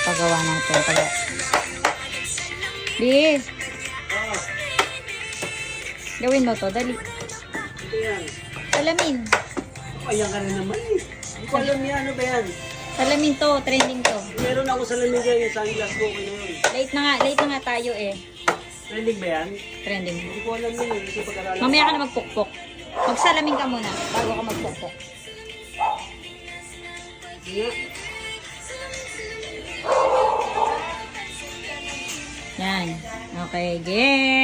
Pagawa natin. Bis. Gawin mo to. Dali. Ito yan. Salamin. Ayan ka na naman eh. Hindi ko alam yan. Ano ba yan? Salamin to. Trending to. Meron ako salamin dyan yung sunglass ko. Okay na yun. Late na nga tayo eh. Trending ba yan? Trending. Hindi ko alam yun. Hindi ko pag-aralan. Mamaya ka na magpukpok. Magsalamin ka muna bago ka magpukpok. Nga. Yan. Okay, game.